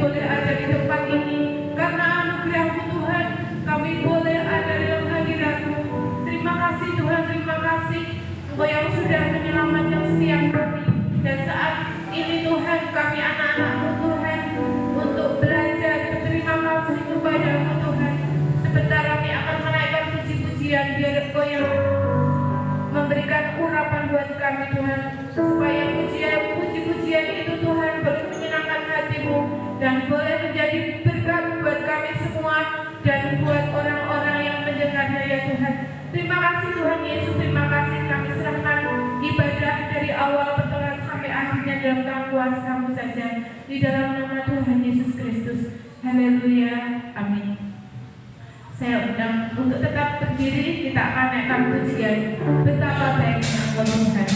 boleh ada di tempat ini. Karena anugerah-Mu Tuhan, kami boleh ada dalam hadirat-Mu. Terima kasih Tuhan, terima kasih Engkau yang sudah menyelamatkan setiap kami. Dan saat ini Tuhan, kami anak-anak-Mu Tuhan, untuk belajar berterima kasih kepada-Mu Tuhan. Sebentar kami akan menaikkan puji-pujian, biar Engkau yang memberikan urapan buat kami Tuhan, supaya puji-pujian itu Tuhan boleh menyenangkan hati-Mu dan boleh menjadi berkat buat kami semua dan buat orang-orang yang mendengarnya ya Tuhan. Terima kasih Tuhan Yesus, terima kasih. Kami serahkan ibadah dari awal pertengahan sampai akhirnya dalam tangan kuasa-Mu saja, di dalam nama Tuhan Yesus Kristus. Haleluya, amin. Saya undang untuk tetap berdiri, kita akan naikkan pujian Betapa Baiknya Engkau Tuhan.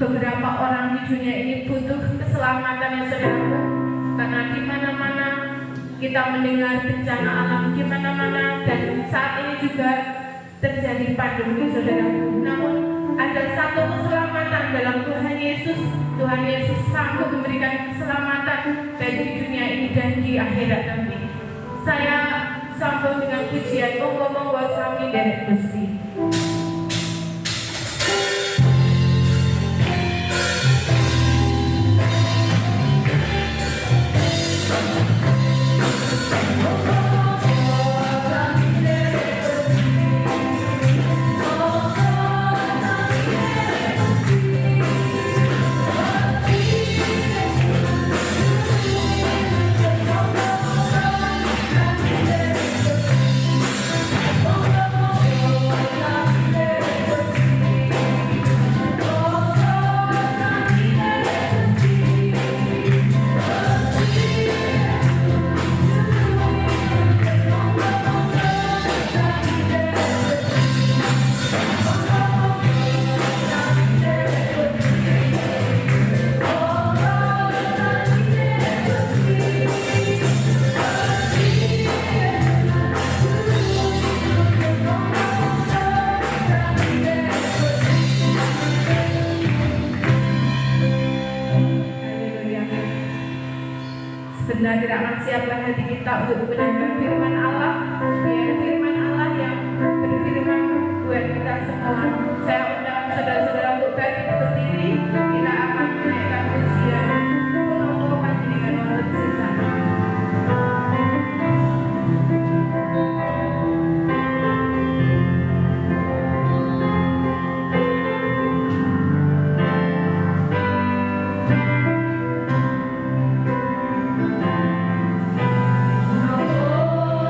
Beberapa orang di dunia ini butuh keselamatan yang saudaraku, karena di mana-mana kita mendengar bencana alam, di mana-mana, dan saat ini juga terjadi pandemi saudaraku. Namun ada satu keselamatan dalam Tuhan Yesus. Tuhan Yesus sanggup memberikan keselamatan baik di dunia ini dan di akhirat nanti. Saya sambung dengan pujian monggo sami dari Gusti. Sebenarnya tidak akan siapkan hati kita untuk mendengar firman Allah, biar firman Allah yang berfirman buat kita semua. Saya undang saudara-saudara untuk bangkit berdiri, kita akan menaikkan pujian Pulau Panjenengan Wonten Sesana. Oh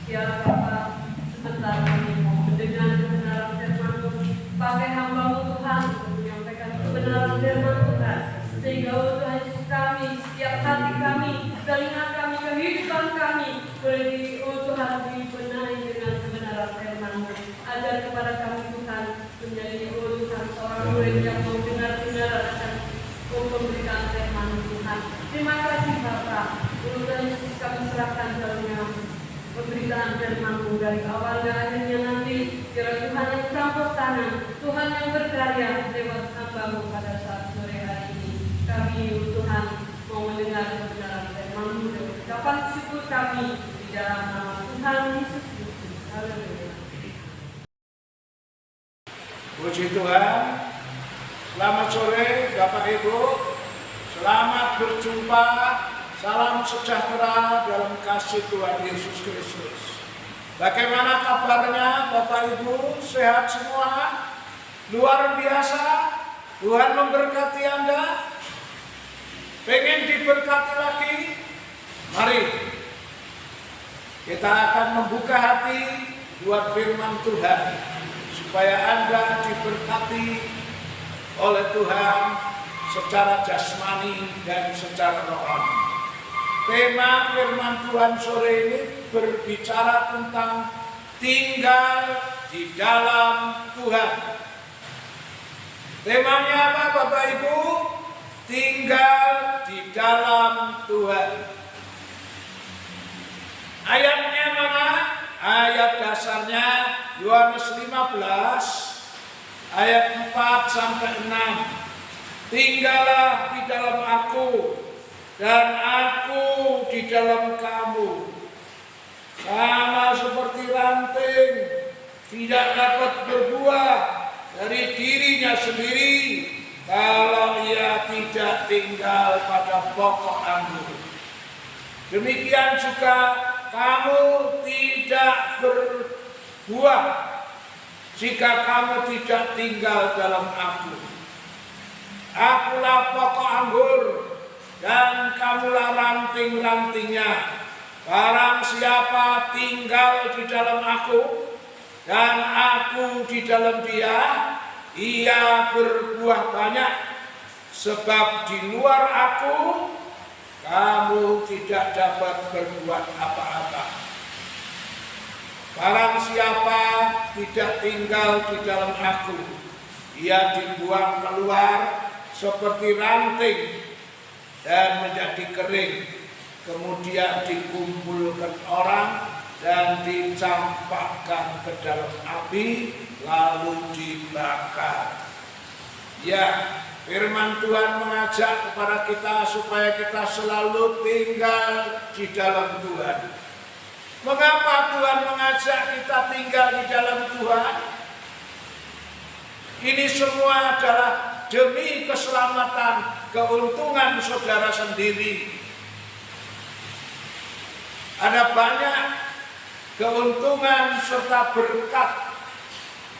Ya Bapa, sebentar kami mau mendengar kebenaran firman-Mu. Pakai hamba-Mu Tuhan untuk menyampaikan kebenaran firman Tuhan. Sehingga Tuhan Yesus kami, setiap hati kami, telinga kami, kehidupan kami boleh Tuhan dibenahi dengan kebenaran firman-Mu. Ajar kepada kami Tuhan menjadi Tuhan seorang murid yang mau benar-benar akan memberikan firman Tuhan. Terima kasih Bapa. Tuhan Yesus kami serahkan dalam pemberitaan firman-Mu dari awal dan akhirnya nanti. Biar Tuhan yang campur tangan, Tuhan yang berkarya lewat hamba-Mu pada saat sore hari ini. Kami Tuhan mau mendengar kebenaran firman-Mu dan ucapan syukur kami di dalam nama Tuhan Yesus Kristus. Haleluya. Puji Tuhan. Selamat sore Bapak Ibu. Selamat berjumpa. Salam sejahtera dalam kasih Tuhan Yesus Kristus. Bagaimana kabarnya Bapak Ibu? Sehat semua? Luar biasa. Tuhan memberkati Anda. Pengen diberkati lagi? Mari kita akan membuka hati buat firman Tuhan, supaya Anda diberkati oleh Tuhan secara jasmani dan secara rohani. Tema firman Tuhan sore ini berbicara tentang tinggal di dalam Tuhan. Temanya apa Bapak Ibu? Tinggal di dalam Tuhan. Ayatnya mana? Ayat dasarnya Yohanes 15 ayat 4 sampai 6. Tinggallah di dalam aku dan aku di dalam kamu. Sama seperti ranting tidak dapat berbuah dari dirinya sendiri kalau ia tidak tinggal pada pokok anggur. Demikian juga kamu tidak berbuah jika kamu tidak tinggal dalam aku. Akulah pokok anggur dan kamulah ranting-rantingnya. Barang siapa tinggal di dalam aku dan aku di dalam dia, ia berbuah banyak. Sebab di luar aku kamu tidak dapat berbuat apa-apa. Barang siapa tidak tinggal di dalam aku, ia dibuang keluar seperti ranting dan menjadi kering, kemudian dikumpulkan orang dan dicampakkan ke dalam api, lalu dibakar. Ya, firman Tuhan mengajak kepada kita supaya kita selalu tinggal di dalam Tuhan. Mengapa Tuhan mengajak kita tinggal di dalam Tuhan? Ini semua adalah demi keselamatan, keuntungan saudara sendiri. Ada banyak keuntungan serta berkat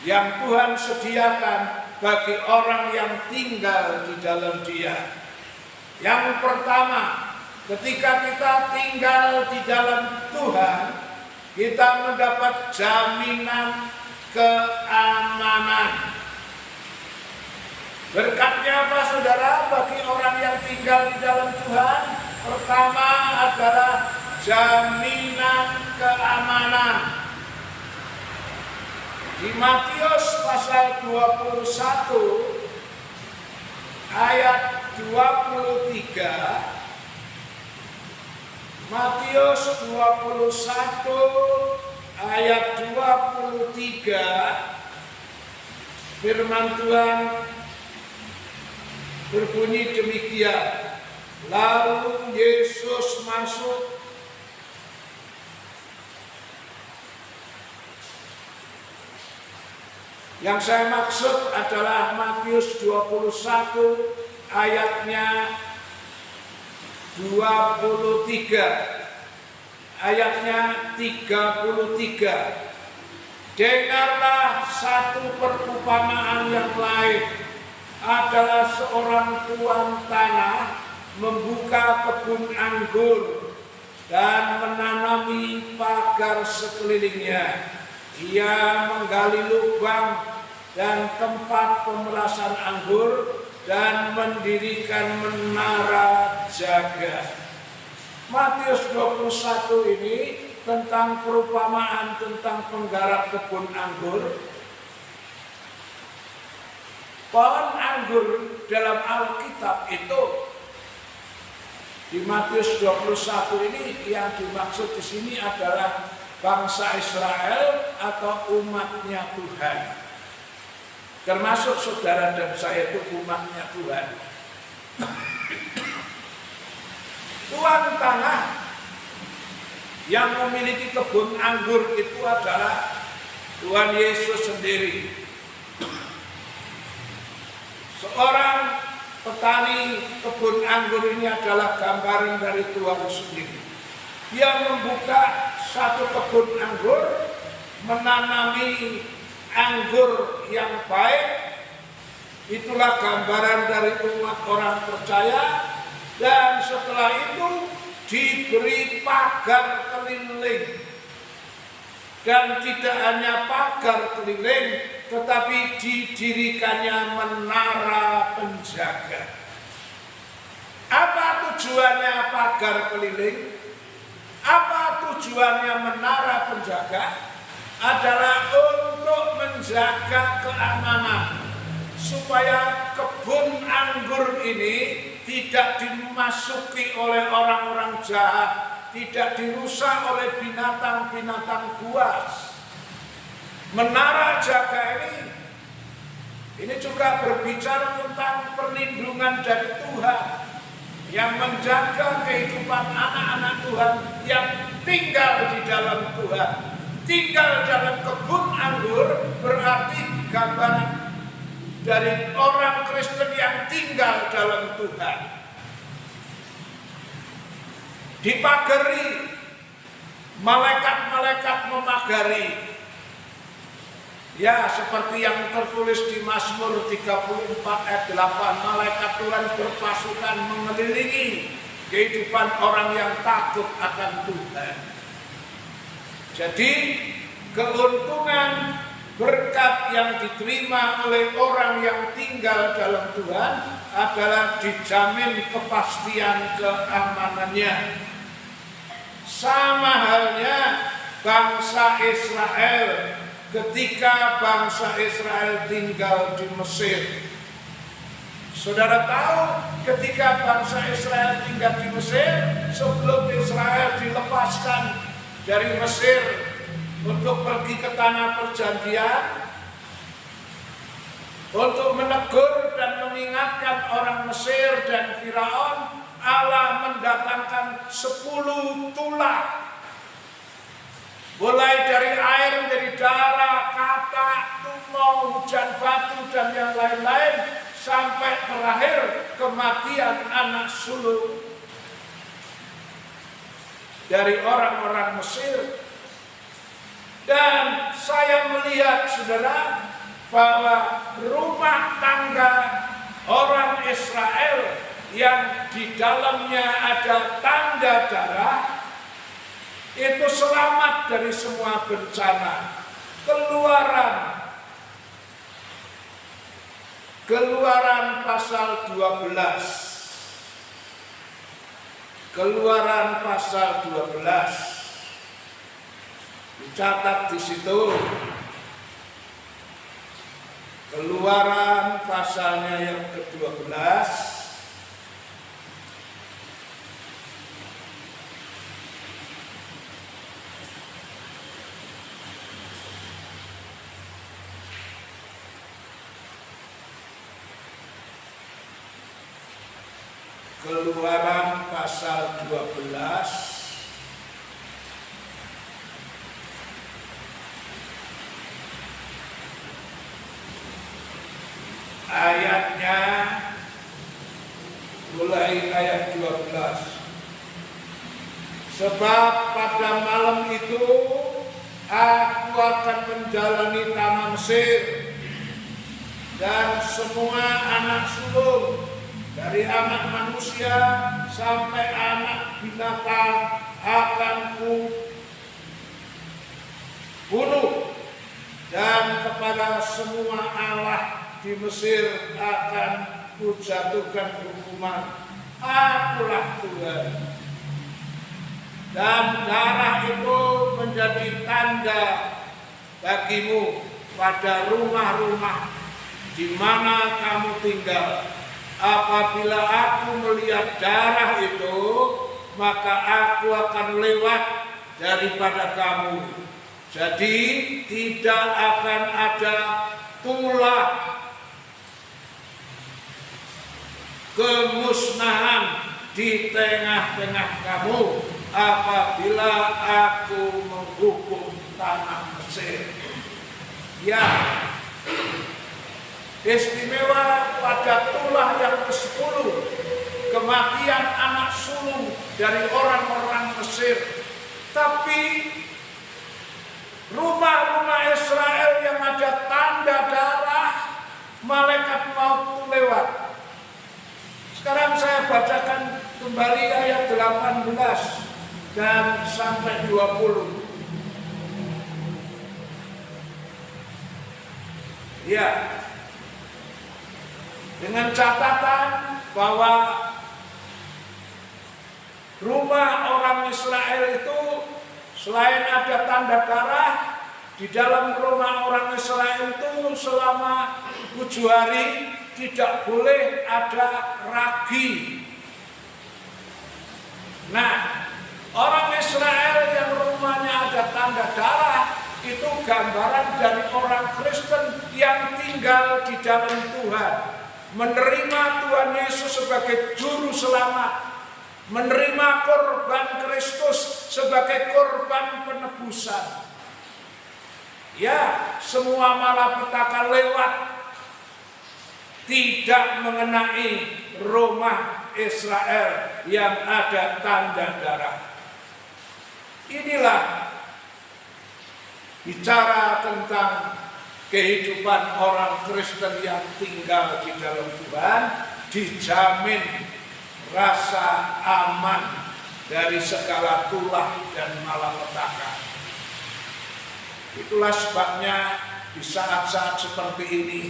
yang Tuhan sediakan bagi orang yang tinggal di dalam Dia. Yang pertama, ketika kita tinggal di dalam Tuhan, kita mendapat jaminan keamanan. Berkatnya apa saudara bagi orang yang tinggal di dalam Tuhan? Pertama adalah jaminan keamanan. Di Matius pasal 21 ayat 23. Matius 21 ayat 23. Firman Tuhan berbunyi demikian. Lalu Yesus masuk Yang saya maksud adalah Matius 21 ayatnya 23. Ayatnya 33. Dengarlah satu perumpamaan yang lain. Adalah seorang tuan tanah membuka kebun anggur dan menanami pagar sekelilingnya. Ia menggali lubang dan tempat pemerasan anggur dan mendirikan menara jaga. Matius 21 ini tentang perumpamaan tentang penggarap kebun anggur. Pohon anggur dalam Alkitab itu di Matius 21 ini yang dimaksud di sini adalah bangsa Israel atau umatnya Tuhan. Termasuk saudara dan saya itu umatnya Tuhan. Tuan tanah yang memiliki kebun anggur itu adalah Tuhan Yesus sendiri. Seorang petani kebun anggur ini adalah gambaran dari Tuhan sendiri. Dia membuka satu kebun anggur, menanami anggur yang baik. Itulah gambaran dari umat orang percaya. Dan setelah itu diberi pagar keliling. Dan tidak hanya pagar keliling, tetapi didirikannya menara penjaga. Apa tujuannya pagar keliling? Apa tujuannya menara penjaga? Adalah untuk menjaga keamanan, supaya kebun anggur ini tidak dimasuki oleh orang-orang jahat, tidak dirusak oleh binatang-binatang buas. Menara jaga ini juga berbicara tentang perlindungan dari Tuhan yang menjaga kehidupan anak-anak Tuhan yang tinggal di dalam Tuhan. Tinggal dalam kebun anggur berarti gambaran dari orang Kristen yang tinggal dalam Tuhan. Dipagari, malaikat-malaikat memagari. Ya, seperti yang tertulis di Mazmur 34 ayat 8, malaikat Tuhan berpasukan mengelilingi kehidupan orang yang takut akan Tuhan. Jadi, keuntungan berkat yang diterima oleh orang yang tinggal dalam Tuhan adalah dijamin kepastian keamanannya. Sama halnya bangsa Israel ketika bangsa Israel tinggal di Mesir. Saudara tahu ketika bangsa Israel tinggal di Mesir, sebelum Israel dilepaskan dari Mesir untuk pergi ke tanah perjanjian, untuk menegur dan mengingatkan orang Mesir dan Firaun, Allah mendatangkan 10 tulah. Mulai dari air menjadi darah, katak, tumau, hujan batu, dan yang lain-lain, sampai terakhir kematian anak sulung dari orang-orang Mesir. Dan saya melihat, saudara, bahwa rumah tangga orang Israel yang di dalamnya ada tanda darah itu selamat dari semua bencana. Keluaran pasal 12. Keluaran pasal 12. Dicatat di situ. Keluaran pasalnya yang ke-12. Keluaran pasal 12 ayatnya mulai ayat 12. Sebab pada malam itu aku akan menjalani tanah Mesir, dan semua anak sulung dari anak manusia sampai anak binatang akan bunuh, dan kepada semua Allah di Mesir akan kujatuhkan hukuman. Akulah Tuhan. Dan darah itu menjadi tanda bagimu pada rumah-rumah di mana kamu tinggal. Apabila aku melihat darah itu, maka aku akan lewat daripada kamu. Jadi tidak akan ada tulah kemusnahan di tengah-tengah kamu apabila aku menghukum tanah Mesir. Ya, istimewa pada tulah yang ke-10, kematian anak sulung dari orang-orang Mesir. Tapi rumah-rumah Israel yang ada tanda darah, malaikat maut lewat. Sekarang saya bacakan kembali ayat 18 dan sampai 20. Ya, dengan catatan bahwa rumah orang Israel itu selain ada tanda darah, di dalam rumah orang Israel itu selama 7 hari tidak boleh ada ragi. Nah, orang Israel yang rumahnya ada tanda darah itu gambaran dari orang Kristen yang tinggal di dalam Tuhan, menerima Tuhan Yesus sebagai juru selamat, menerima korban Kristus sebagai korban penebusan. Ya, semua malapetaka lewat, tidak mengenai rumah Israel yang ada tanda darah. Inilah bicara tentang kehidupan orang Kristen yang tinggal di dalam Tuhan, dijamin rasa aman dari segala tulah dan malapetaka. Itulah sebabnya di saat-saat seperti ini,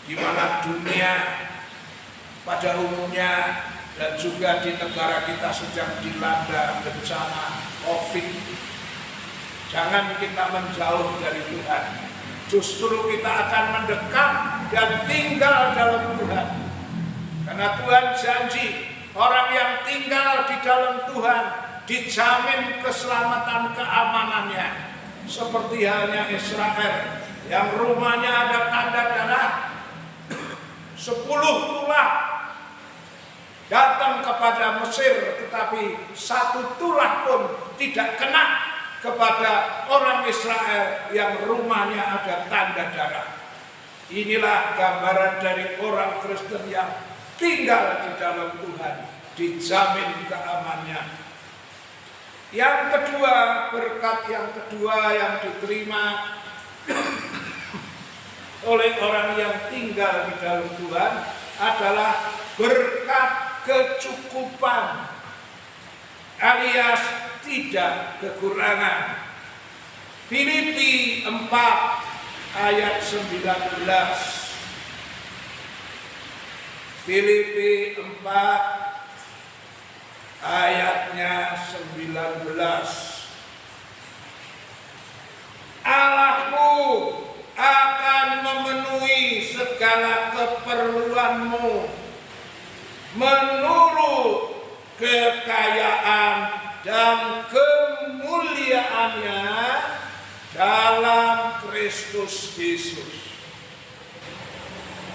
di mana dunia pada umumnya dan juga di negara kita sedang dilanda bencana COVID, jangan kita menjauh dari Tuhan. Justru kita akan mendekat dan tinggal dalam Tuhan. Karena Tuhan janji, orang yang tinggal di dalam Tuhan dijamin keselamatan keamanannya. Seperti halnya Israel yang rumahnya ada tanda darah, 10 tulah datang kepada Mesir, tetapi 1 tulah pun tidak kena kepada orang Israel yang rumahnya ada tanda darah. Inilah gambaran dari orang Kristen yang tinggal di dalam Tuhan, dijamin keamanannya. Yang kedua, berkat yang kedua yang diterima oleh orang yang tinggal di dalam Tuhan adalah berkat kecukupan alias tidak kekurangan. Filipi 4 ayat 19. Filipi 4 ayatnya 19. Allahku akan memenuhi segala keperluanmu menurut kekayaan dan kemuliaannya dalam Kristus Yesus.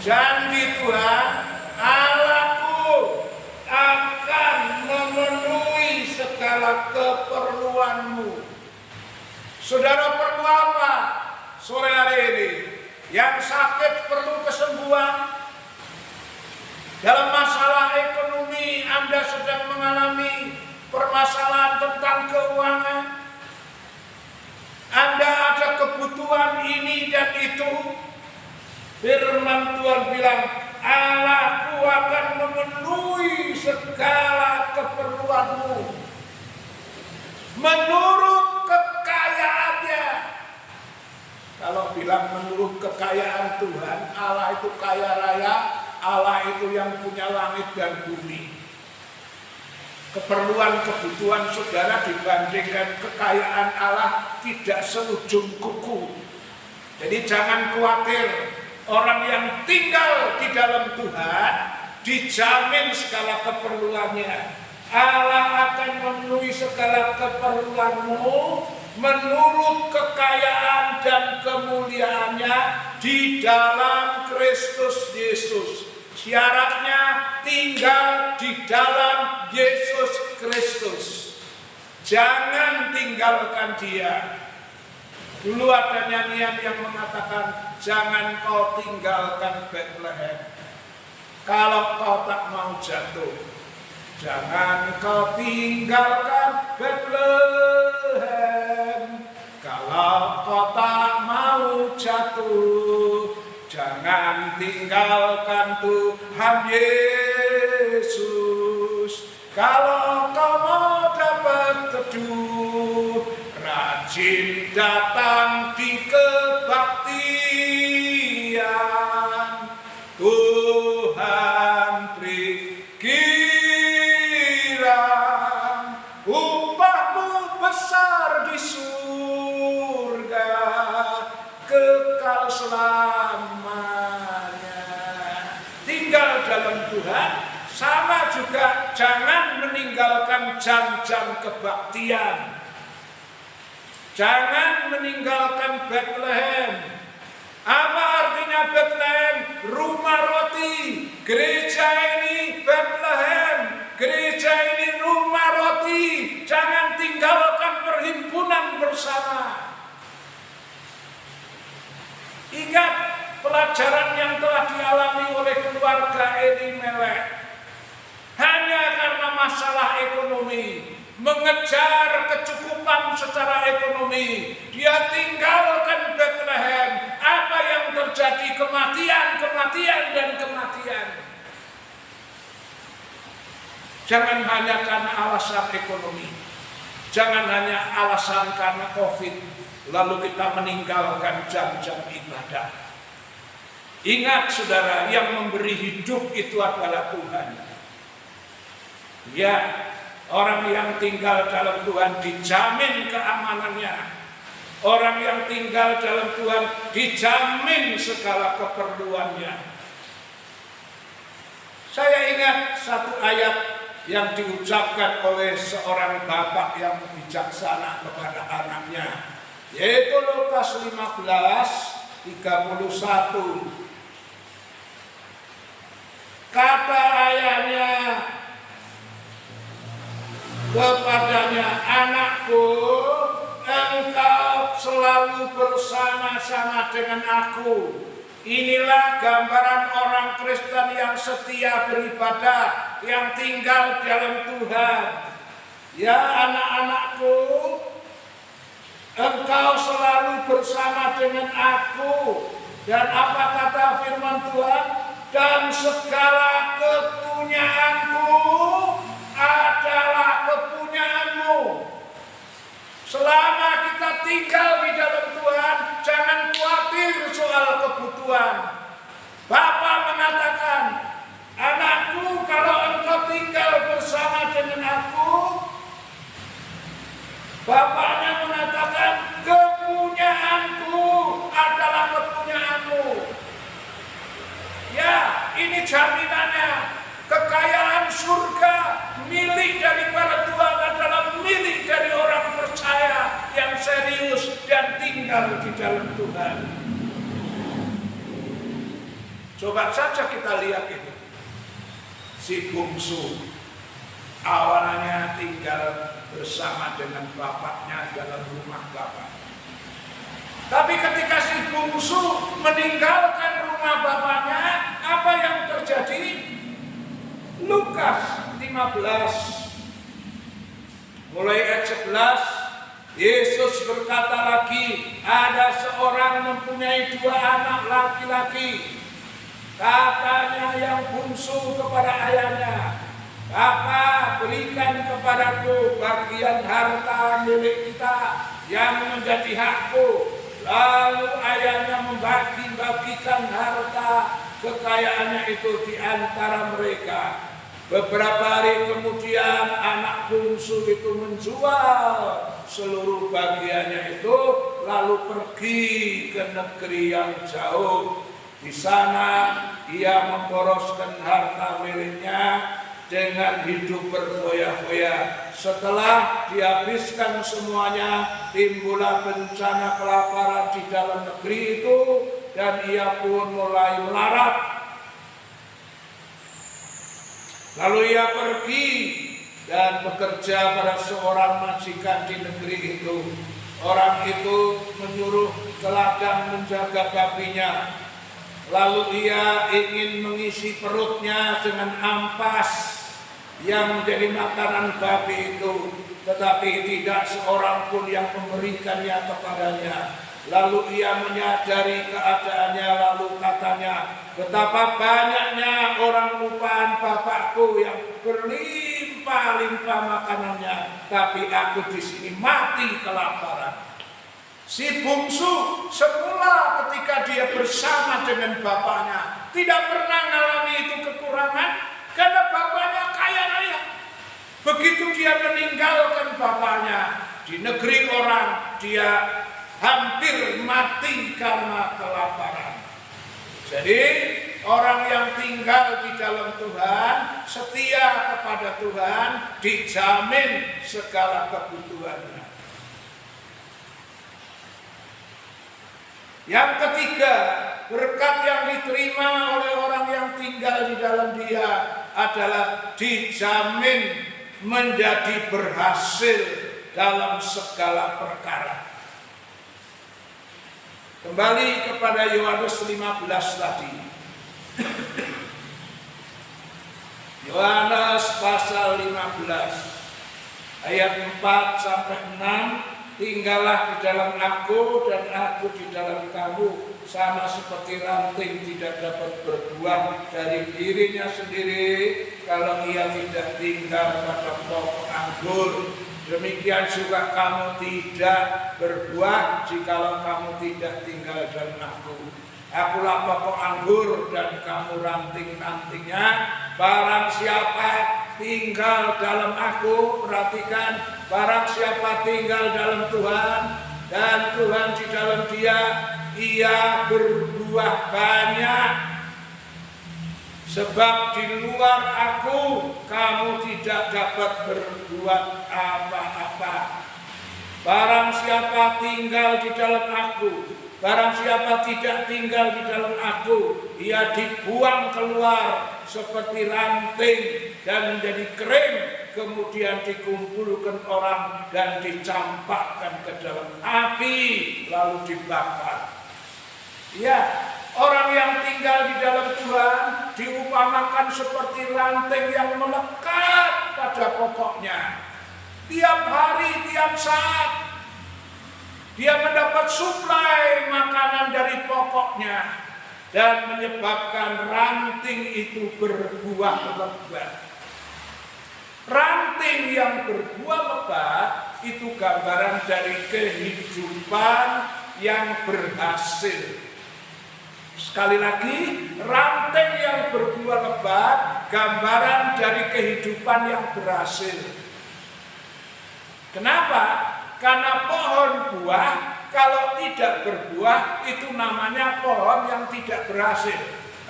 Janji Tuhan, Allahku akan memenuhi segala keperluanmu. Saudara perlu apa sore hari ini? Yang sakit perlu kesembuhan. Dalam masalah ekonomi Anda sedang mengalami permasalahan tentang keuangan. Anda ada kebutuhan ini dan itu. Firman Tuhan bilang, Allahku akan memenuhi segala keperluanmu. menurut kekayaannya. Kalau bilang menurut kekayaan Tuhan, Allah itu kaya raya, Allah itu yang punya langit dan bumi. Keperluan kebutuhan saudara dibandingkan kekayaan Allah tidak seujung kuku. Jadi jangan khawatir, orang yang tinggal di dalam Tuhan dijamin segala keperluannya. Allah akan memenuhi segala keperluanmu menurut kekayaan dan kemuliaannya di dalam Kristus Yesus. Syaratnya tinggal di dalam Yesus Kristus. Jangan tinggalkan Dia. Dulu ada nyanyian yang mengatakan, jangan kau tinggalkan Bethlehem kalau kau tak mau jatuh. Jangan kau tinggalkan Bethlehem kalau kau tak mau jatuh. Jangan tinggalkan Tuhan Yesus kalau kau mau dapat teduh. Rajin datang di kebaktian, Tuhan beri kirang upahmu besar di surga, kekal selamanya. Tinggal dalam Tuhan, sama juga jangan meninggalkan jam-jam kebaktian. Jangan meninggalkan Bethlehem. Apa artinya Bethlehem? Rumah roti. Gereja ini Bethlehem. Gereja ini rumah roti. Jangan tinggalkan perhimpunan bersama. Ingat pelajaran yang telah dialami oleh keluarga Elimelek. Hanya karena masalah ekonomi, mengejar kecukupan secara ekonomi, dia tinggalkan Bethlehem. Apa yang terjadi? Kematian, dan kematian. Jangan hanya karena alasan ekonomi, jangan hanya alasan karena COVID, lalu kita meninggalkan jam-jam ibadah. Ingat saudara, yang memberi hidup itu adalah Tuhan. Ya, orang yang tinggal dalam Tuhan dijamin keamanannya. Orang yang tinggal dalam Tuhan dijamin segala keperluannya. Saya ingat satu ayat yang diucapkan oleh seorang bapak yang bijaksana kepada anaknya, yaitu Lukas 15:31. Kata ayahnya kepadanya, anakku, engkau selalu bersama-sama dengan aku. Inilah gambaran orang Kristen yang setia beribadah, yang tinggal dalam Tuhan. Ya anak-anakku, engkau selalu bersama dengan aku. Dan apa kata firman Tuhan? Dan segala kepunyaanku adalah kepunyaanmu. Selama kita tinggal di dalam Tuhan, jangan khawatir soal kebutuhan. Bapa mengatakan, anakku, kalau engkau tinggal bersama dengan aku, bapaknya mengatakan, kepunyaanku adalah kepunyaanmu. Ya, ini jaminannya. Kekayaan surga milik daripada Tuhan adalah milik dari orang percaya yang serius dan tinggal di dalam Tuhan. Coba saja kita lihat itu. Si bungsu awalnya tinggal bersama dengan bapaknya dalam rumah bapak. Tapi ketika si bungsu meninggalkan rumah bapaknya, apa yang terjadi? Lukas 15 mulai ayat 11, Yesus berkata lagi, ada seorang mempunyai 2 anak laki-laki. Katanya yang bungsu kepada ayahnya, Bapa, berikan kepadaku bagian harta milik kita yang menjadi hakku. Lalu ayahnya membagi-bagikan harta kekayaannya itu di antara mereka. Beberapa hari kemudian anak bungsu itu menjual seluruh bagiannya itu, lalu pergi ke negeri yang jauh. Di sana ia memboroskan harta miliknya dengan hidup berfoya-foya. Setelah dihabiskan semuanya, timbullah bencana kelaparan di dalam negeri itu, dan ia pun mulai melarat. Lalu ia pergi dan bekerja pada seorang majikan di negeri itu. Orang itu menyuruh teladang menjaga babinya. Lalu ia ingin mengisi perutnya dengan ampas yang menjadi makanan babi itu, tetapi tidak seorang pun yang memberikannya kepadanya. Lalu ia menyadari keadaannya, lalu katanya, betapa banyaknya orang upahan bapakku yang berlimpah-limpah makanannya, tapi aku di sini mati kelaparan. Si bungsu semula ketika dia bersama dengan bapaknya tidak pernah mengalami itu kekurangan, karena bapaknya kaya raya. Begitu dia meninggalkan bapaknya di negeri orang, dia hampir mati karena kelaparan. Jadi orang yang tinggal di dalam Tuhan, setia kepada Tuhan, dijamin segala kebutuhannya. Yang ketiga, berkat yang diterima oleh orang yang tinggal di dalam dia adalah dijamin menjadi berhasil dalam segala perkara. Kembali kepada Yohanes 15 tadi. Yohanes pasal 15 ayat 4 sampai 6. Tinggallah di dalam aku dan aku di dalam kamu, sama seperti ranting tidak dapat berbuah dari dirinya sendiri kalau ia tidak tinggal pada pokok anggur. Demikian juga kamu tidak berbuah jikalau kamu tidak tinggal dalam aku. Akulah pokok anggur dan kamu ranting-rantingnya. Barang siapa tinggal dalam aku, perhatikan, barang siapa tinggal dalam Tuhan dan Tuhan di dalam dia, ia berbuah banyak. Sebab di luar aku kamu tidak dapat berbuat apa-apa. Barang siapa tinggal di dalam aku, barang siapa tidak tinggal di dalam aku, ia dibuang keluar seperti ranting dan menjadi kering, kemudian dikumpulkan orang dan dicampakkan ke dalam api lalu dibakar. Ya, orang yang tinggal di dalam Tuhan diumpamakan seperti ranting yang melekat pada pokoknya. Tiap hari, tiap saat dia mendapat suplai makanan dari pokoknya dan menyebabkan ranting itu berbuah lebat. Ranting yang berbuah lebat itu gambaran dari kehidupan yang berhasil. Sekali lagi, ranting yang berbuah lebat gambaran dari kehidupan yang berhasil. Kenapa? Karena pohon buah kalau tidak berbuah itu namanya pohon yang tidak berhasil.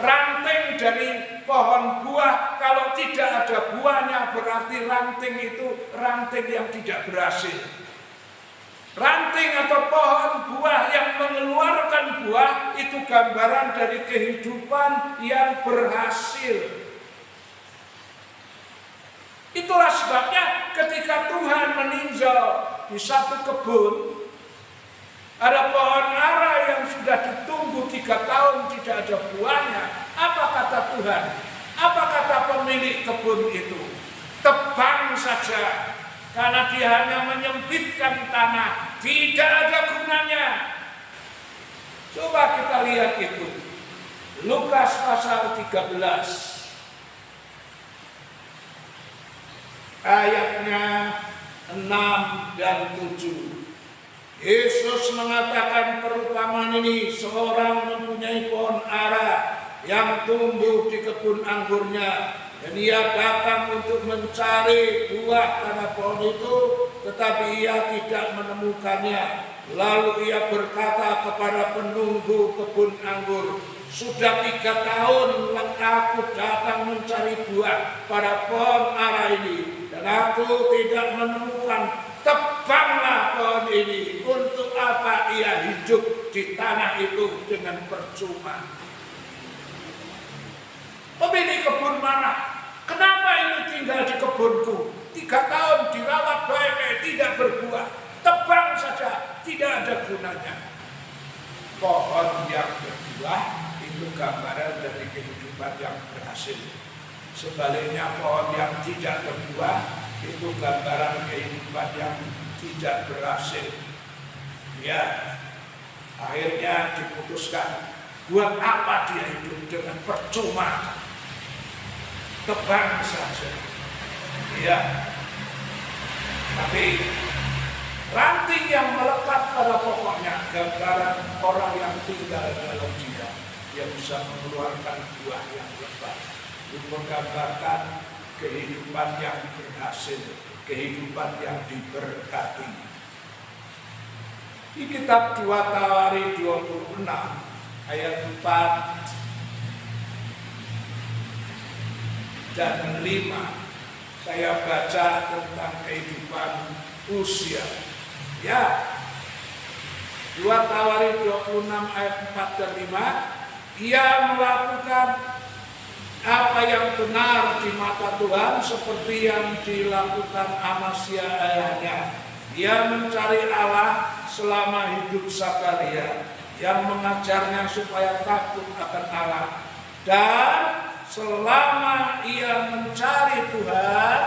Ranting dari pohon buah kalau tidak ada buahnya berarti ranting itu ranting yang tidak berhasil. Ranting atau pohon buah yang mengeluarkan buah itu gambaran dari kehidupan yang berhasil. Itulah sebabnya ketika Tuhan meninjau di satu kebun, ada pohon ara yang sudah ditunggu 3 tahun tidak ada buahnya. Apa kata Tuhan? Apa kata pemilik kebun itu? Tebang saja, karena dia hanya menyempitkan tanah, tidak ada gunanya. Coba kita lihat itu. Lukas pasal 13. ayatnya 6 dan 7. Yesus mengatakan perumpamaan ini, seorang mempunyai pohon ara yang tumbuh di kebun anggurnya, dan ia datang untuk mencari buah pada pohon itu, tetapi ia tidak menemukannya. Lalu ia berkata kepada penunggu kebun anggur, sudah 3 tahun aku datang mencari buah pada pohon ara ini, dan aku tidak menemukan. Tebanglah pohon ini. Untuk apa ia hidup di tanah itu dengan percuma? Pemilik kebun marah. Kenapa ini tinggal di kebunku? 3 tahun dirawat baik-baik, tidak berbuah. Tebang saja, tidak ada gunanya. Pohon yang berbuah itu gambaran dari kehidupan yang berhasil. Sebaliknya pohon yang tidak berbuah itu gambaran kehidupan yang tidak berhasil. Ya, akhirnya diputuskan, buat apa dia hidup dengan percuma? Tebang saja. Ya, tapi ranting yang melekat pada pokoknya gambaran orang yang tinggal dalam dia, yang bisa mengeluarkan buah yang lebat. Itu menggambarkan kehidupan yang berhasil, kehidupan yang diberkati. Di kitab 2 Tawari 26 ayat 4 dan 5 saya baca tentang kehidupan usia. Ya, 2 Tawari 26 ayat 4 dan 5, ia melakukan apa yang benar di mata Tuhan seperti yang dilakukan Amasya ayahnya. Ia mencari Allah selama hidup Zakaria, yang mengajarnya supaya takut akan Allah. Dan selama ia mencari Tuhan,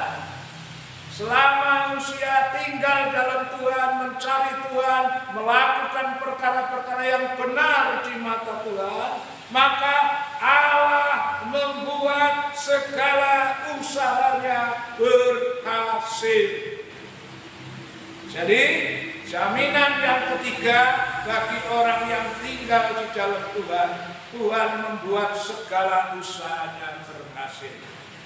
selama usia tinggal dalam Tuhan, mencari Tuhan, melakukan perkara-perkara yang benar di mata Tuhan, maka Allah membuat segala usahanya berhasil. Jadi jaminan yang ketiga bagi orang yang tinggal di dalam Tuhan, Tuhan membuat segala usahanya berhasil.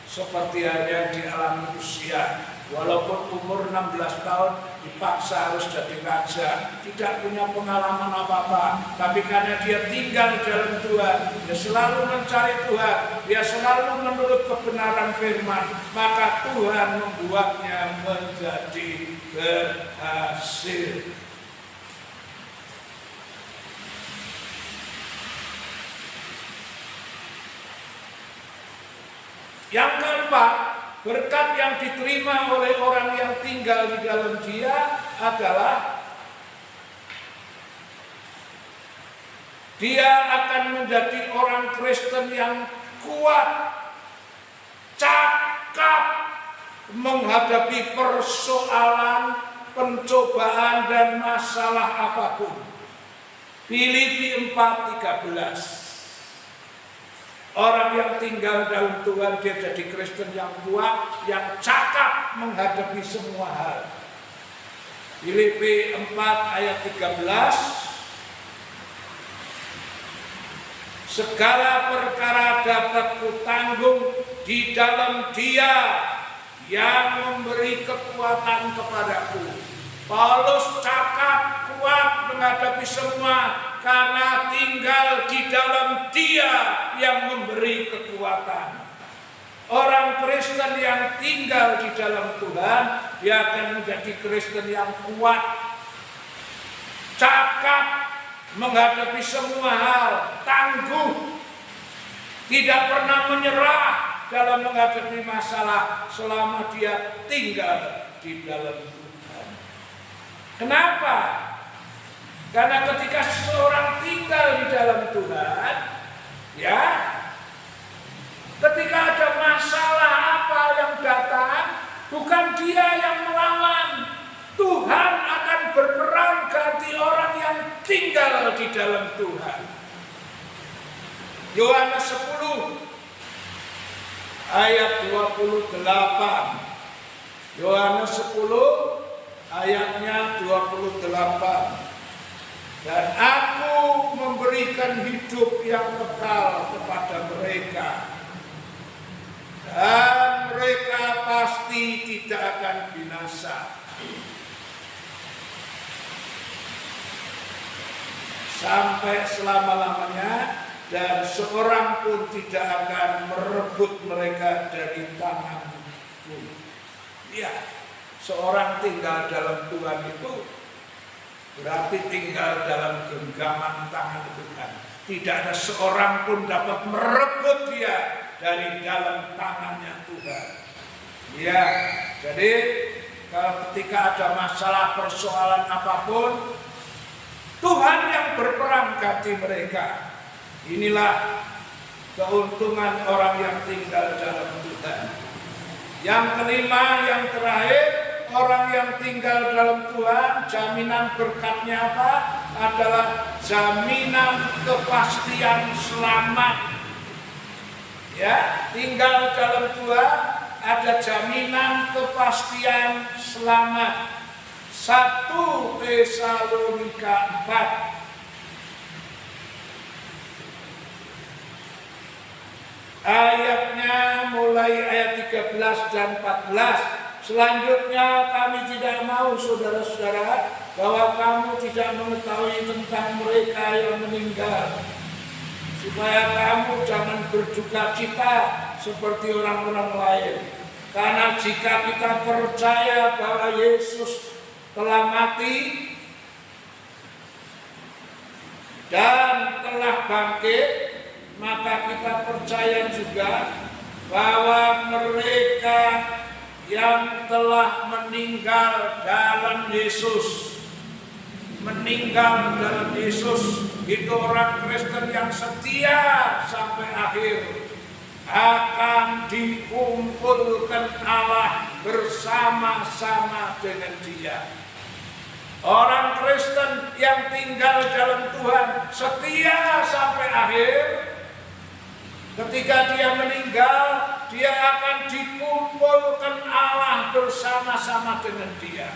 Seperti hanya dialami usia, walaupun umur 16 tahun dipaksa harus jadi raja, tidak punya pengalaman apa-apa, tapi karena dia tinggal di dalam Tuhan, dia selalu mencari Tuhan, dia selalu menurut kebenaran firman, maka Tuhan membuatnya menjadi berhasil. Yang keempat, berkat yang diterima oleh orang yang tinggal di dalam dia adalah dia akan menjadi orang Kristen yang kuat, cakap menghadapi persoalan, pencobaan dan masalah apapun. Filipi 4:13. Orang yang tinggal dalam Tuhan, dia jadi Kristen yang kuat, yang cakap menghadapi semua hal. Filipi 4 ayat 13. Segala perkara dapat kutanggung di dalam Dia yang memberi kekuatan kepadaku. Paulus cakap kuat menghadapi semua karena tinggal di dalam Dia yang memberi kekuatan. Orang Kristen yang tinggal di dalam Tuhan, dia akan menjadi Kristen yang kuat, cakap menghadapi semua hal, tangguh, tidak pernah menyerah dalam menghadapi masalah selama dia tinggal di dalam Tuhan. Kenapa? Karena ketika seseorang tinggal di dalam Tuhan, ya, ketika ada masalah apa yang datang, bukan dia yang melawan. Tuhan akan berperan ganti orang yang tinggal di dalam Tuhan. Yohanes 10 ayat 28. Yohanes 10 ayatnya 28. Dan aku memberikan hidup yang kekal kepada mereka, dan mereka pasti tidak akan binasa sampai selama-lamanya, dan seorang pun tidak akan merebut mereka dari tanganku. Ya, seorang tinggal dalam Tuhan itu berarti tinggal dalam genggaman tangan Tuhan. Tidak ada seorang pun dapat merebut dia dari dalam tangannya Tuhan. Ya, jadi ketika ada masalah persoalan apapun, Tuhan yang berperang ganti mereka. Inilah keuntungan orang yang tinggal dalam Tuhan. Yang kelima, yang terakhir, orang yang tinggal dalam Tuhan, jaminan berkatnya apa? Adalah jaminan kepastian selamat. Ya, tinggal dalam Tuhan ada jaminan kepastian selamat. 1 Tesalonika 4. Ayatnya mulai ayat 13 dan 14. Selanjutnya kami tidak mau saudara-saudara bahwa kamu tidak mengetahui tentang mereka yang meninggal, supaya kamu jangan berduka cita seperti orang-orang lain. Karena jika kita percaya bahwa Yesus telah mati dan telah bangkit, maka kita percaya juga bahwa mereka yang telah meninggal dalam Yesus, itu orang Kristen yang setia sampai akhir, akan dikumpulkan Allah bersama-sama dengan Dia. Orang Kristen yang tinggal dalam Tuhan setia sampai akhir, ketika dia meninggal, dia akan dikumpulkan Allah bersama-sama dengan Dia.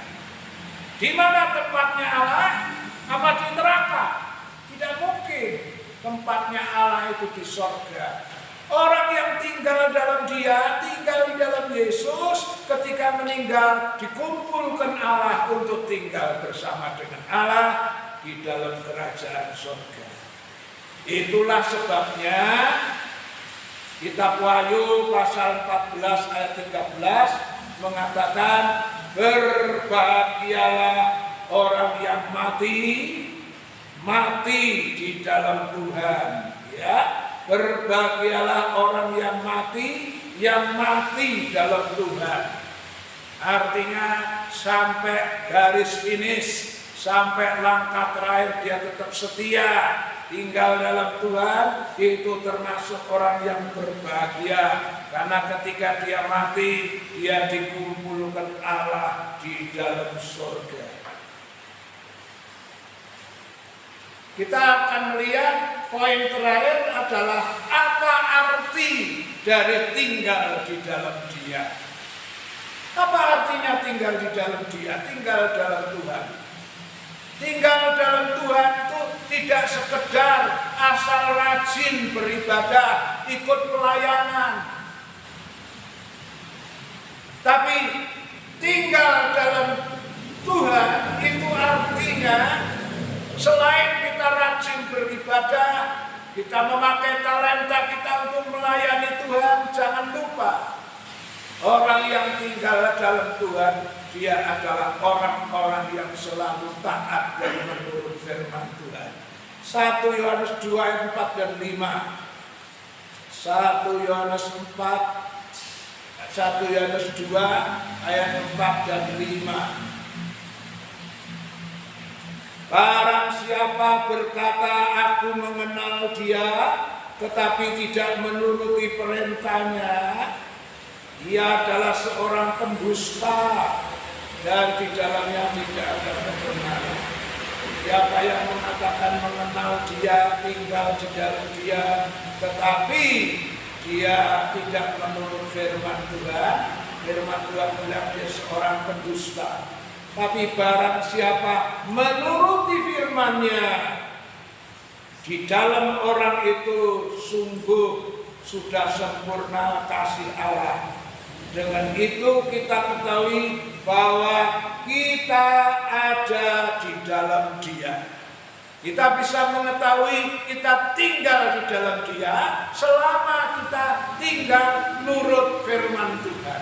Di mana tempatnya Allah? Apa di neraka? Tidak mungkin. Tempatnya Allah itu di sorga. Orang yang tinggal dalam Dia, tinggal di dalam Yesus, ketika meninggal dikumpulkan Allah untuk tinggal bersama dengan Allah di dalam kerajaan sorga. Itulah sebabnya Kitab Wahyu pasal 14 ayat 13 mengatakan, berbahagialah orang yang mati di dalam Tuhan. Ya, berbahagialah orang yang mati dalam Tuhan. Artinya sampai garis finish, sampai langkah terakhir dia tetap setia tinggal dalam Tuhan, itu termasuk orang yang berbahagia. Karena ketika dia mati, dia dikumpulkan Allah di dalam surga. Kita akan melihat poin terakhir adalah apa arti dari tinggal di dalam Dia. Apa artinya tinggal di dalam Dia? Tinggal dalam Tuhan. Tinggal dalam Tuhan itu tidak sekedar asal rajin beribadah, ikut pelayanan. Tapi tinggal dalam Tuhan itu artinya selain kita rajin beribadah, kita memakai talenta kita untuk melayani Tuhan, jangan lupa orang yang tinggal dalam Tuhan, dia adalah orang-orang yang selalu taat dan menurut firman Tuhan. 1 Yohanes 2 ayat 4 dan 5. 1 Yohanes 2 ayat 4 dan 5. Barang siapa berkata aku mengenal Dia, tetapi tidak menuruti perintahnya, ia adalah seorang pendusta, dan di dalamnya tidak ada kebenaran. Siapa yang mengatakan mengenal Dia, tinggal di dalam Dia, tetapi dia tidak menurut firman Tuhan, Firman Tuhan bilang dia seorang pendusta. Tapi barang siapa menuruti firman-Nya, di dalam orang itu sungguh sudah sempurna kasih Allah. Dengan itu kita ketahui bahwa kita ada di dalam Dia. Kita bisa mengetahui kita tinggal di dalam Dia selama kita tinggal nurut firman Tuhan.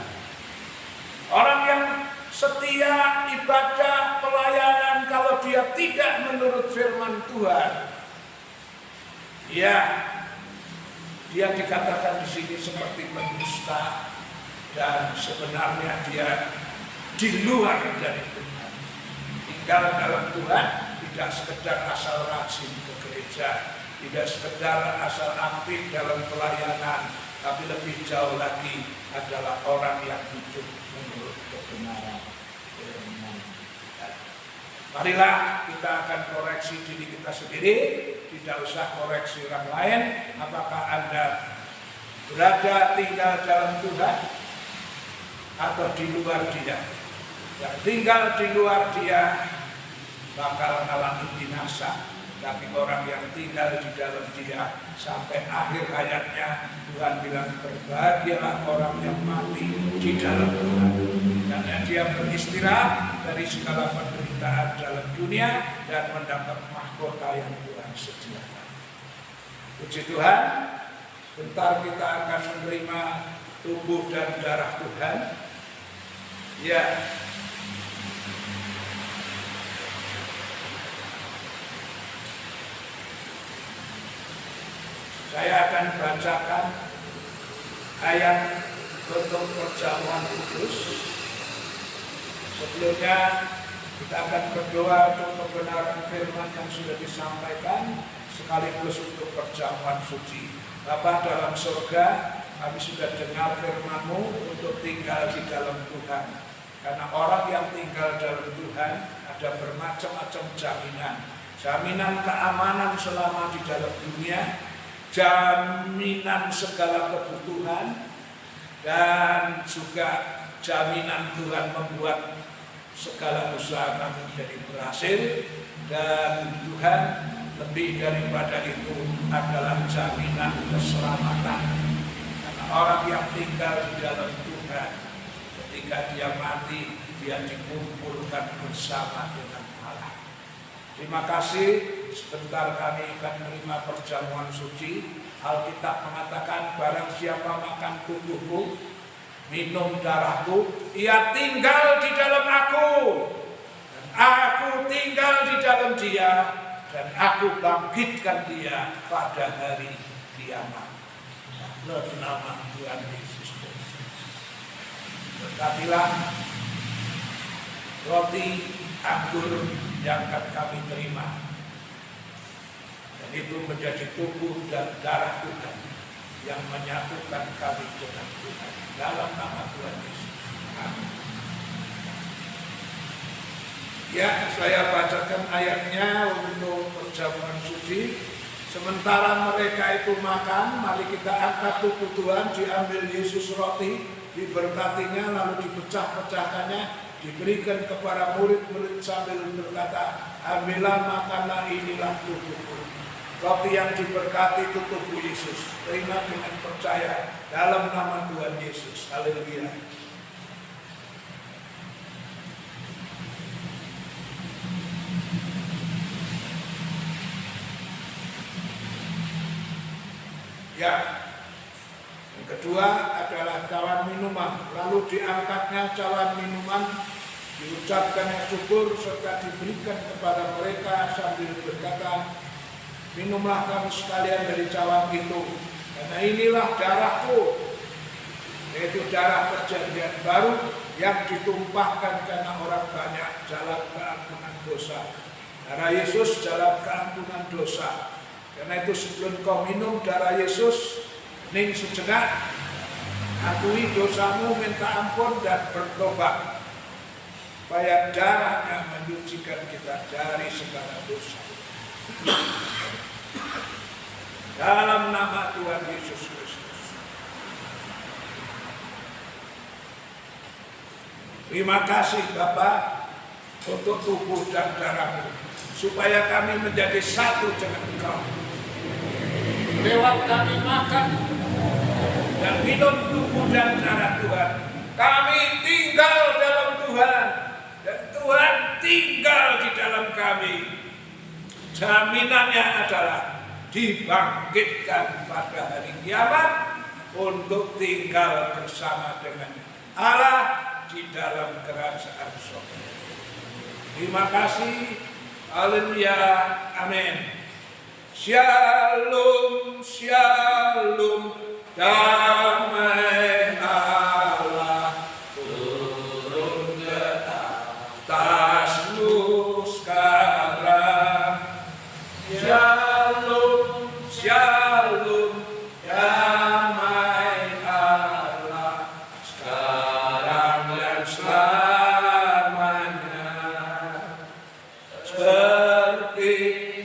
Orang yang setia ibadah pelayanan kalau dia tidak menurut firman Tuhan, ya dia dikatakan di sini seperti pendusta dan sebenarnya dia di luar dari Tuhan. Tinggal dalam Tuhan tidak sekedar asal rajin ke gereja, tidak sekedar asal aktif dalam pelayanan, tapi lebih jauh lagi adalah orang yang hidup menurut kebenaran firman. Marilah kita akan koreksi diri kita sendiri, tidak usah koreksi orang lain. Apakah Anda berada tinggal dalam Tuhan atau di luar Dia? Yang tinggal di luar Dia bakal mengalami binasa, tapi orang yang tinggal di dalam Dia sampai akhir hayatnya, Tuhan bilang berbahagialah orang yang mati di dalam Tuhan, karena dia beristirahat dari segala penderitaan dalam dunia dan mendapat mahkota yang Tuhan sediakan. Puji Tuhan, bentar kita akan menerima tubuh dan darah Tuhan. Ya, saya akan bacakan ayat untuk perjamuan kudus. Sebelumnya kita akan berdoa untuk kebenaran firman yang sudah disampaikan, sekaligus untuk perjamuan suci. Bapa dalam surga, kami sudah dengar firman-Mu untuk tinggal di dalam Tuhan. Karena orang yang tinggal dalam Tuhan ada bermacam-macam jaminan. Jaminan keamanan selama di dalam dunia, jaminan segala kebutuhan, dan juga jaminan Tuhan membuat segala usaha kami menjadi berhasil. Dan Tuhan lebih daripada itu adalah jaminan keselamatan. Karena orang yang tinggal di dalam Tuhan, ketika dia mati, dia dikumpulkan bersama dengan Allah. Terima kasih. Sebentar kami akan menerima perjamuan suci. Alkitab mengatakan, barang siapa makan tubuhku, minum darahku, ia tinggal di dalam aku, dan aku tinggal di dalam dia, dan aku bangkitkan dia pada hari kiamat. Dalam nama Tuhan Yesus Kristus. Berkatilah roti anggur yang akan kami terima, dan itu menjadi tubuh dan darah Tuhan yang menyatukan kami dengan Tuhan. Dalam nama Tuhan Yesus. Amin. Ya, saya bacakan ayatnya untuk perjamuan suci. Sementara mereka itu makan, mari kita angkat tubuh Tuhan, diambil Yesus roti, diberkatinya, lalu dipecah-pecahkannya, diberikan kepada murid-murid sambil berkata, ambillah, makanlah, inilah tubuhku. Roti yang diberkati itu tubuh Yesus. Terima dengan percaya dalam nama Tuhan Yesus. Haleluya. Ya, yang kedua adalah cawan minuman. Lalu diangkatnya cawan minuman, diucapkannya syukur serta diberikan kepada mereka sambil berkata, minumlah kamu sekalian dari cawan itu, karena inilah darahku, yaitu darah perjanjian baru yang ditumpahkan karena orang banyak dalam keampunan dosa. Darah Yesus dalam keampunan dosa. Karena itu sebelum kau minum darah Yesus, hening sejenak, akui dosamu, minta ampun dan bertobat, supaya darahnya menyucikan kita dari segala dosa. Dalam nama Tuhan Yesus Kristus. Terima kasih Bapa untuk tubuh dan darah-Mu, supaya kami menjadi satu dengan Engkau. Lewat kami makan dan minum tubuh dan darah Tuhan, kami tinggal dalam Tuhan, dan Tuhan tinggal di dalam kami. Jaminannya adalah dibangkitkan pada hari kiamat untuk tinggal bersama dengan Allah di dalam kerajaan surga. Terima kasih. Haleluya. Amin. Shalom, shalom, damai Allah turun ke atasmu sekarang. Shalom, shalom, damai Allah sekarang dan selamanya. Seperti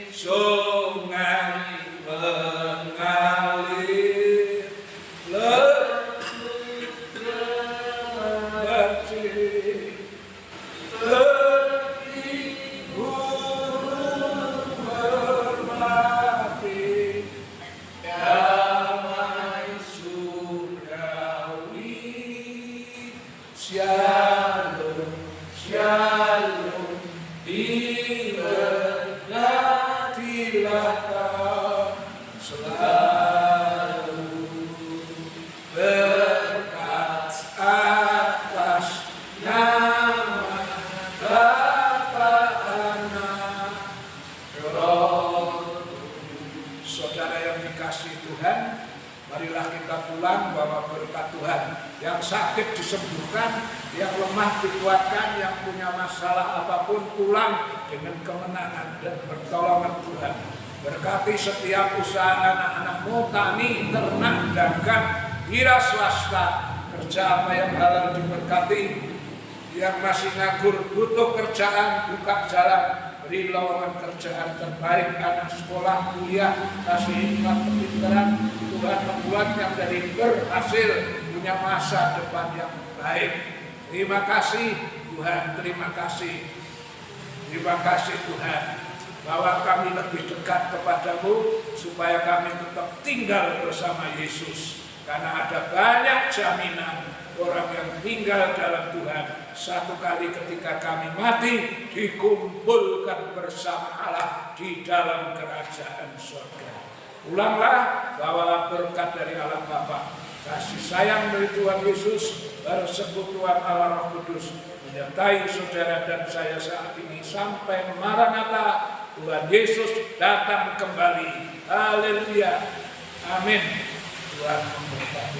sungai mengalir bersih, seperti burung merpati, damai surgawi. Shalom, shalom, diberkatilah kau selalu. Berkat atas nama Bapa, Anak, Roh. Saudara yang dikasihi Tuhan, marilah kita pulang bawa berkat Tuhan. Yang sakit disembuhkan, yang lemah dikuatkan, yang punya masalah apapun pulang dengan kemenangan dan pertolongan Tuhan. Berkati setiap usaha anak-anakmu, tani, ternak, dagang, wira swasta, kerja apa yang halal diberkati. Yang masih nganggur butuh kerjaan, buka jalan, beri lowongan kerjaan terbaik, anak sekolah, kuliah, kasih hikmat kepintaran. Tuhan membuat yang dari berhasil punya masa depan yang baik. Terima kasih Tuhan, terima kasih. Terima kasih Tuhan, bahwa kami lebih dekat kepadamu, supaya kami tetap tinggal bersama Yesus. Karena ada banyak jaminan orang yang tinggal dalam Tuhan, satu kali ketika kami mati, dikumpulkan bersama Allah di dalam kerajaan surga. Ulanglah, bawalah berkat dari Allah Bapa, kasih sayang dari Tuhan Yesus, persekutuan Allah Roh Kudus menyertai saudara dan saya saat ini sampai Maranatha, Tuhan Yesus datang kembali. Haleluya. Amin. Tuhan memberkati.